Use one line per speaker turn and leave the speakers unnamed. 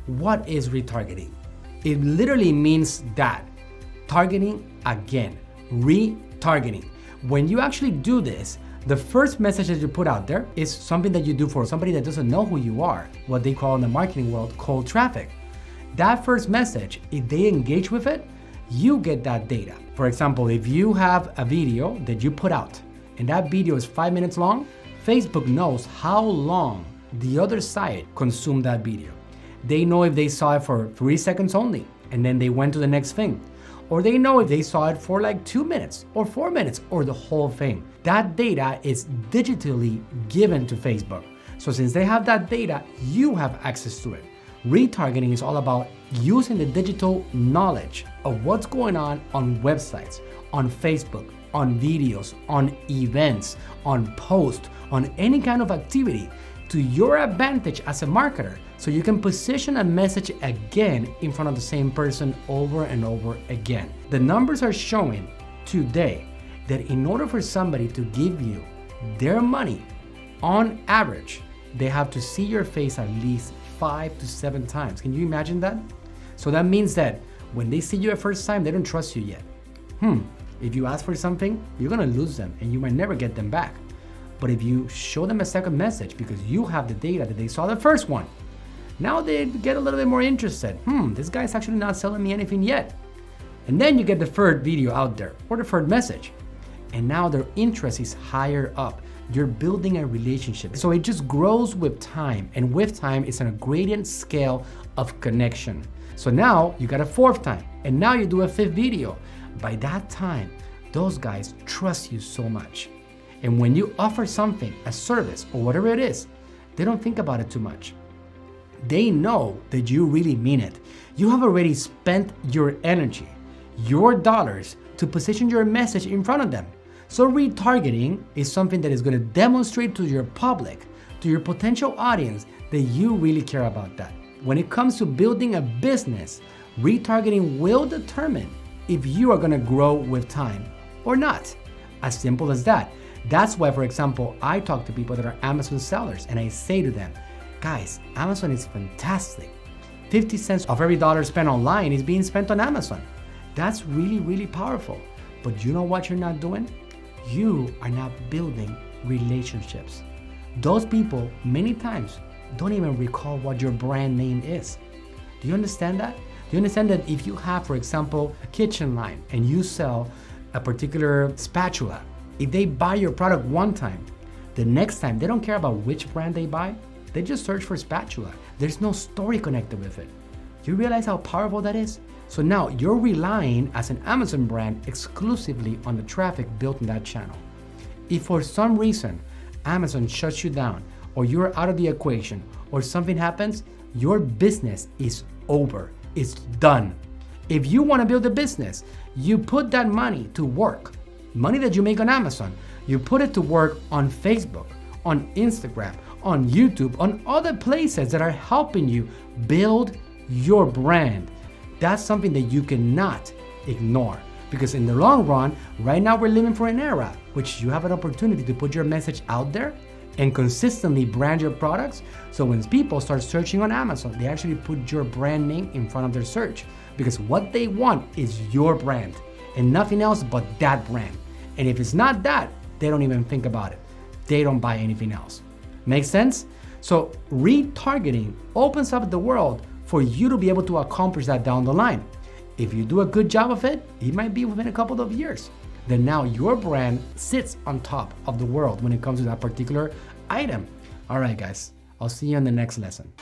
What is retargeting? It literally means that. Targeting again, retargeting. When you actually do this, the first message that you put out there is something that you do for somebody that doesn't know who you are, what they call in the marketing world cold traffic. That first message, if they engage with it, you get that data. For example, if you have a video that you put out and that video is 5 minutes long, Facebook knows how long the other side consumed that video. They know if they saw it for 3 seconds only and then they went to the next thing. Or they know if they saw it for like 2 minutes or 4 minutes or the whole thing. That data is digitally given to Facebook. So since they have that data, you have access to it. Retargeting is all about using the digital knowledge of what's going on websites, on Facebook, on videos, on events, on posts, on any kind of activity to your advantage as a marketer, so you can position a message again in front of the same person over and over again. The numbers are showing today that in order for somebody to give you their money, on average, they have to see your face at least 5 to 7 times. Can you imagine that? So that means that when they see you the first time, they don't trust you yet. If you ask for something, you're gonna lose them and you might never get them back. But if you show them a second message because you have the data that they saw the first one, now they get a little bit more interested. This guy's actually not selling me anything yet. And then you get the third video out there or the third message. And now their interest is higher up. You're building a relationship. So it just grows with time. And with time, it's on a gradient scale of connection. So now you got a 4th time. And now you do a 5th video. By that time, those guys trust you so much. And when you offer something, a service or whatever it is, they don't think about it too much. They know that you really mean it. You have already spent your energy, your dollars to position your message in front of them. So retargeting is something that is going to demonstrate to your public, to your potential audience, that you really care about that. When it comes to building a business, retargeting will determine if you are going to grow with time or not. As simple as that. That's why, for example, I talk to people that are Amazon sellers and I say to them, guys, Amazon is fantastic. 50 cents of every dollar spent online is being spent on Amazon. That's really, really powerful. But you know what you're not doing? You are not building relationships. Those people, many times, don't even recall what your brand name is. Do you understand that? Do you understand that if you have, for example, a kitchen line and you sell a particular spatula, if they buy your product one time, the next time, they don't care about which brand they buy. They just search for spatula. There's no story connected with it. You realize how powerful that is? So now you're relying as an Amazon brand exclusively on the traffic built in that channel. If for some reason Amazon shuts you down or you're out of the equation or something happens, your business is over. It's done. If you want to build a business, you put that money to work. Money that you make on Amazon, you put it to work on Facebook, on Instagram, on YouTube, on other places that are helping you build your brand. That's something that you cannot ignore, because in the long run, right now we're living for an era which you have an opportunity to put your message out there and consistently brand your products. So when people start searching on Amazon, they actually put your brand name in front of their search, because what they want is your brand and nothing else but that brand. And if it's not that, they don't even think about it. They don't buy anything else. Make sense? So retargeting opens up the world for you to be able to accomplish that down the line. If you do a good job of it, it might be within a couple of years. Then now your brand sits on top of the world when it comes to that particular item. All right, guys, I'll see you in the next lesson.